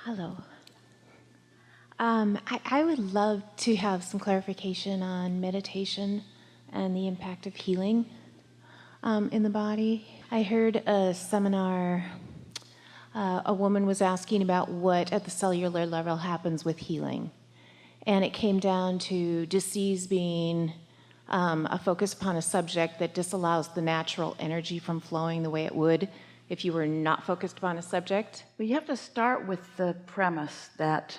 Hello. I would love to have some clarification on meditation and the impact of healing in the body. I heard a seminar, a woman was asking about what at the cellular level happens with healing. And it came down to disease being a focus upon a subject that disallows the natural energy from flowing the way it would if you were not focused upon a subject. Well, you have to start with the premise that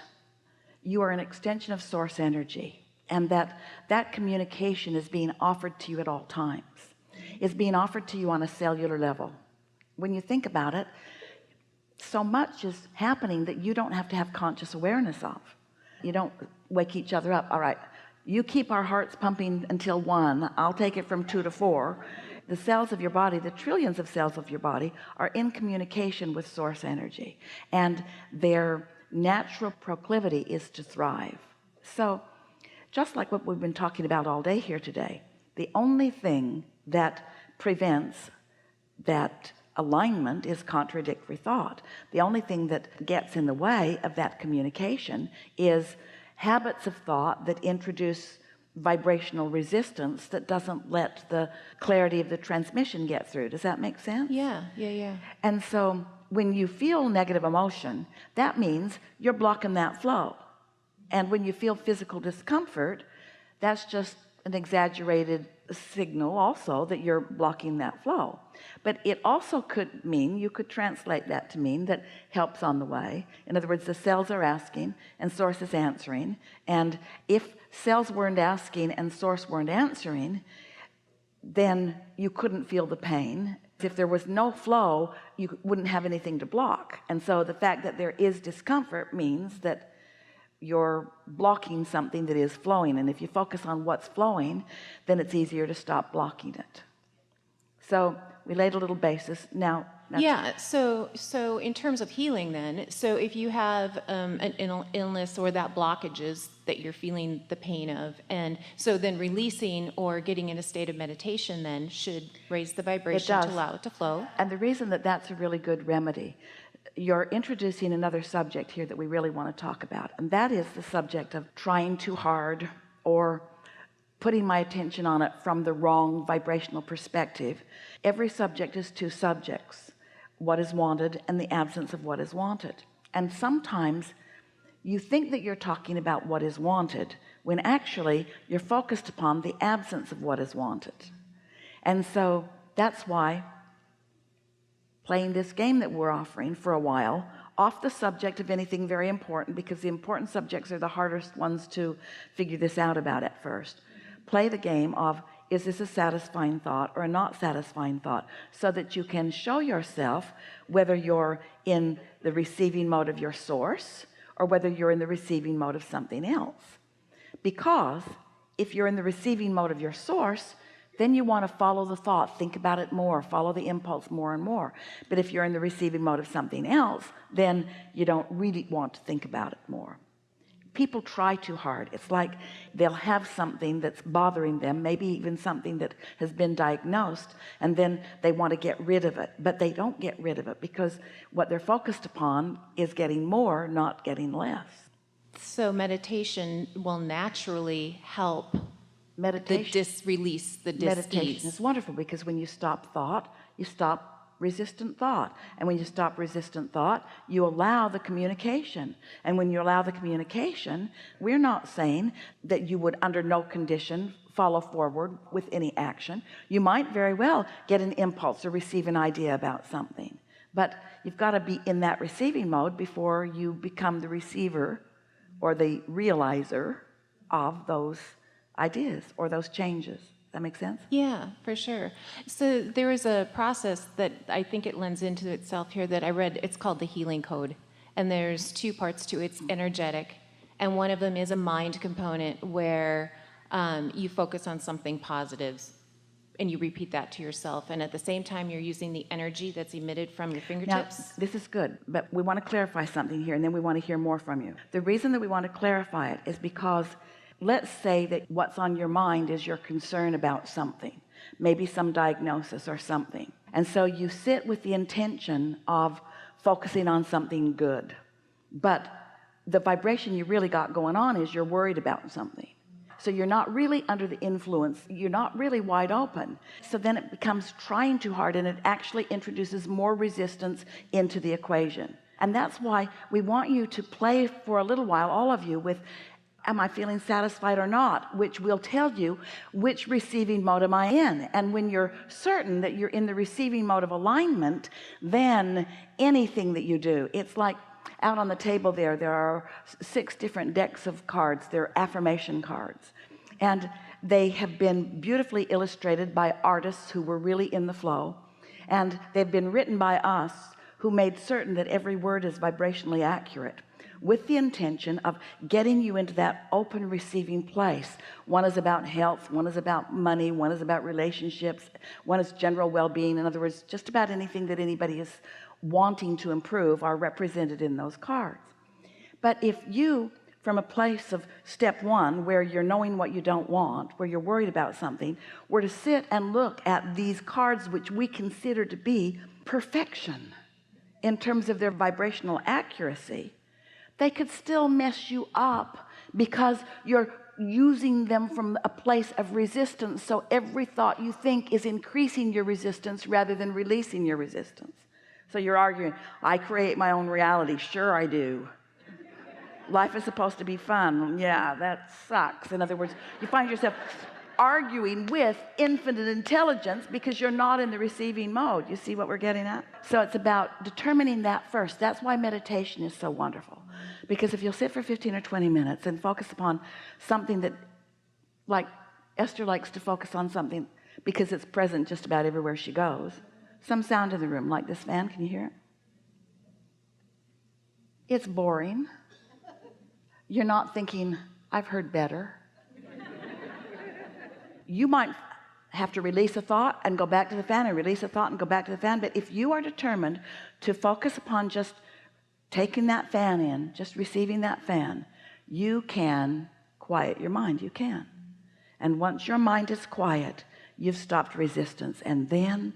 you are an extension of source energy, and that communication is being offered to you at all times. It's being offered to you on a cellular level. When you think about it, so much is happening that you don't have to have conscious awareness of. You don't wake each other up. All right, you keep our hearts pumping until 1, I'll take it from 2 to 4. The cells of your body, the trillions of cells of your body, are in communication with source energy, and their natural proclivity is to thrive. So just like what we've been talking about all day here today, the only thing that prevents that alignment is contradictory thought. The only thing that gets in the way of that communication is habits of thought that introduce vibrational resistance that doesn't let the clarity of the transmission get through. Does that make sense? Yeah. And so when you feel negative emotion, that means you're blocking that flow. And when you feel physical discomfort, that's just an exaggerated signal also that you're blocking that flow. But it also could mean, you could translate that to mean that help's on the way. In other words, the cells are asking and source is answering. And if cells weren't asking and source weren't answering, then you couldn't feel the pain. If there was no flow, you wouldn't have anything to block. And so the fact that there is discomfort means that you're blocking something that is flowing, and if you focus on what's flowing, then it's easier to stop blocking it. So we laid a little basis. Now Yeah, so in terms of healing then, so if you have an illness or that blockages that you're feeling the pain of, and so then releasing or getting in a state of meditation then should raise the vibration to allow it to flow. And the reason that that's a really good remedy, you're introducing another subject here that we really want to talk about, and that is the subject of trying too hard or putting my attention on it from the wrong vibrational perspective. Every subject is 2 subjects: what is wanted and the absence of what is wanted. And sometimes you think that you're talking about what is wanted when actually you're focused upon the absence of what is wanted. And so that's why playing this game that we're offering for a while off the subject of anything very important, because the important subjects are the hardest ones to figure this out about at first. Play the game of, is this a satisfying thought or a not satisfying thought, so that you can show yourself whether you're in the receiving mode of your source or whether you're in the receiving mode of something else. Because if you're in the receiving mode of your source, then you want to follow the thought, think about it more, follow the impulse more and more. But if you're in the receiving mode of something else, then you don't really want to think about it more. People try too hard. It's like they'll have something that's bothering them, maybe even something that has been diagnosed, and then they want to get rid of it, but they don't get rid of it because what they're focused upon is getting more, not getting less. So meditation will naturally help Meditation, release the meditation dis-ease. is wonderful, because when you stop thought, you stop resistant thought, and when you stop resistant thought, you allow the communication. And when you allow the communication, we're not saying that you would under no condition follow forward with any action. You might very well get an impulse or receive an idea about something, but you've got to be in that receiving mode before you become the receiver or the realizer of those ideas or those changes. That makes sense? Yeah, for sure. So there is a process that I think it lends into itself here that I read. It's called the healing code, and there's 2 parts to it. It's energetic, and one of them is a mind component where you focus on something positive and you repeat that to yourself, and at the same time you're using the energy that's emitted from your fingertips. Now, this is good, but we want to clarify something here, and then we want to hear more from you. The reason that we want to clarify it is because let's say that what's on your mind is your concern about something, maybe some diagnosis or something, and so you sit with the intention of focusing on something good. but the vibration you really got going on is you're worried about something. So you're not really under the influence, you're not really wide open. So then it becomes trying too hard, and it actually introduces more resistance into the equation. And that's why we want you to play for a little while, all of you, with am I feeling satisfied or not, which will tell you which receiving mode am I in. And when you're certain that you're in the receiving mode of alignment, then anything that you do, it's like out on the table there are 6 different decks of cards. They're affirmation cards, and they have been beautifully illustrated by artists who were really in the flow, and they've been written by us who made certain that every word is vibrationally accurate, with the intention of getting you into that open receiving place. One is about health, one is about money, one is about relationships, one is general well-being. In other words, just about anything that anybody is wanting to improve are represented in those cards. But if you, from a place of step 1, where you're knowing what you don't want, where you're worried about something, were to sit and look at these cards, which we consider to be perfection in terms of their vibrational accuracy, they could still mess you up because you're using them from a place of resistance. So every thought you think is increasing your resistance rather than releasing your resistance. So you're arguing, I create my own reality. Sure I do. Life is supposed to be fun. Yeah, that sucks. In other words, you find yourself arguing with infinite intelligence because you're not in the receiving mode. You see what we're getting at? So it's about determining that first. That's why meditation is so wonderful, because if you'll sit for 15 or 20 minutes and focus upon something that, like Esther likes to focus on something because it's present just about everywhere she goes. Some sound in the room, like this fan. Can you hear it? It's boring. You're not thinking, I've heard better. You might have to release a thought and go back to the fan, and release a thought and go back to the fan. But if you are determined to focus upon just taking that fan in, just receiving that fan, you can quiet your mind. You can. And once your mind is quiet, you've stopped resistance. And then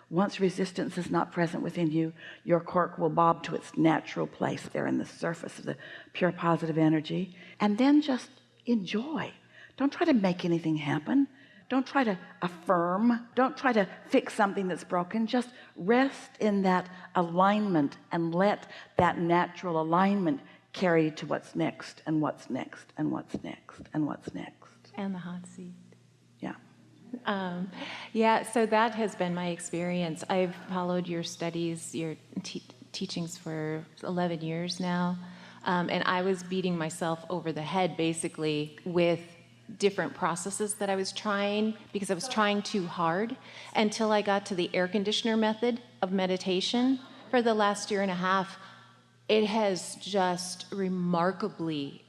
once resistance is not present within you, your cork will bob to its natural place there in the surface of the pure positive energy. And then just enjoy. Don't try to make anything happen. Don't try to affirm. Don't try to fix something that's broken. Just rest in that alignment and let that natural alignment carry you to what's next and what's next and what's next and what's next. And the hot seat. Yeah. Yeah, so that has been my experience. I've followed your studies, your teachings for 11 years now, and I was beating myself over the head basically with different processes that I was trying, because I was trying too hard, until I got to the air conditioner method of meditation. For the last year and a half, it has just remarkably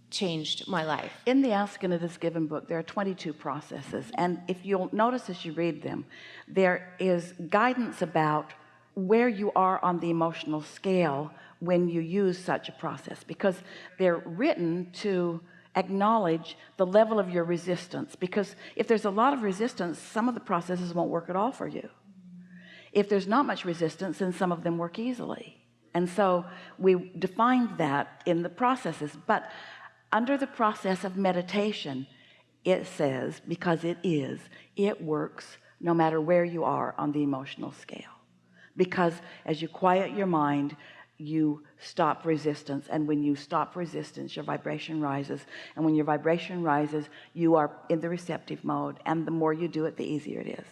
changed my life. In the Ask and It Is Given book, there are 22 processes, and if you'll notice as you read them, there is guidance about where you are on the emotional scale when you use such a process, because they're written to acknowledge the level of your resistance. Because if there's a lot of resistance, some of the processes won't work at all for you. If there's not much resistance, then some of them work easily. And so we defined that in the processes. But under the process of meditation, it says, because it works no matter where you are on the emotional scale. Because as you quiet your mind, you stop resistance, and when you stop resistance, your vibration rises, and when your vibration rises, you are in the receptive mode, and the more you do it, the easier it is.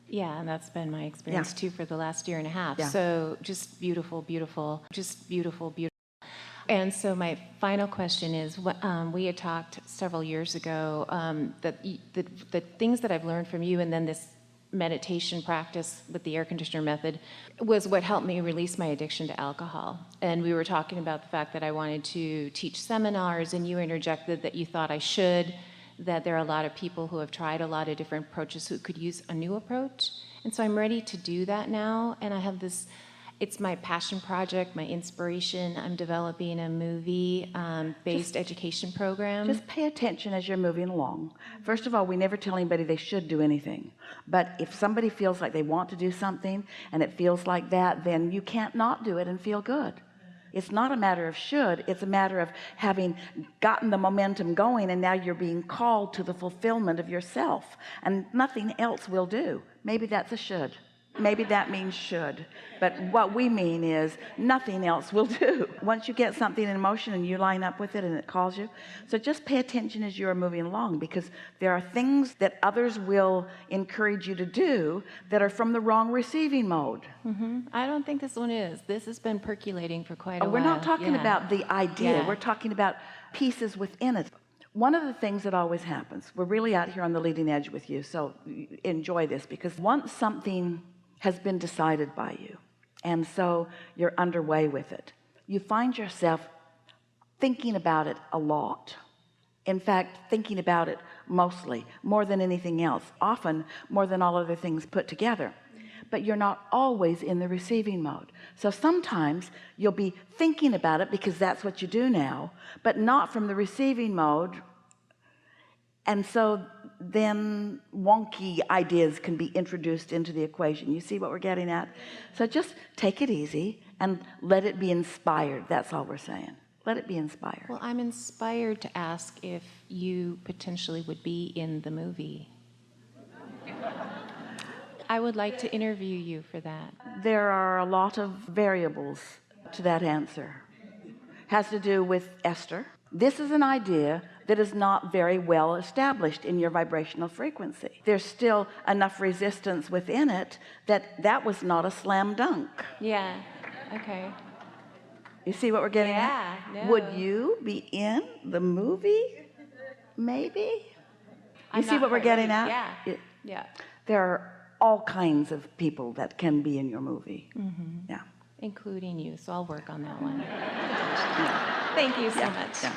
Yeah, and that's been my experience too for the last year and a half. Yeah. So just beautiful, beautiful, just beautiful, beautiful. And so my final question is, we had talked several years ago that the things that I've learned from you, and then this meditation practice with the air conditioner method, was what helped me release my addiction to alcohol. And we were talking about the fact that I wanted to teach seminars, and you interjected that you thought I should, that there are a lot of people who have tried a lot of different approaches who could use a new approach. And so I'm ready to do that now, and I have this It's my passion project, my inspiration. I'm developing a movie based education program. Just pay attention as you're moving along. First of all, we never tell anybody they should do anything, but if somebody feels like they want to do something and it feels like that, then you can't not do it and feel good. It's not a matter of should, it's a matter of having gotten the momentum going, and now you're being called to the fulfillment of yourself, and nothing else will do. Maybe that's a should, maybe that means should, but what we mean is nothing else will do. Once you get something in motion and you line up with it and it calls you, so just pay attention as you are moving along, because there are things that others will encourage you to do that are from the wrong receiving mode. I don't think this one is. This has been percolating for quite a while. We're not talking Yeah. about the idea. Yeah. We're talking about pieces within it. One of the things that always happens, we're really out here on the leading edge with you, so enjoy this, because once something has been decided by you and so you're underway with it, you find yourself thinking about it a lot. In fact, thinking about it mostly, more than anything else, often more than all other things put together. But you're not always in the receiving mode. So sometimes you'll be thinking about it because that's what you do now, but not from the receiving mode. And so then wonky ideas can be introduced into the equation. You see what we're getting at? So just take it easy and let it be inspired. That's all we're saying. Let it be inspired. Well, I'm inspired to ask if you potentially would be in the movie. I would like to interview you for that. There are a lot of variables to that answer. Has to do with Esther. This is an idea that is not very well established in your vibrational frequency. There's still enough resistance within it that was not a slam dunk. Yeah, okay. You see what we're getting at? Yeah, no. Would you be in the movie? Maybe. You see what we're getting at? Yeah, yeah. There are all kinds of people that can be in your movie. Yeah. Including you, so I'll work on that one. Thank you so much. Yeah.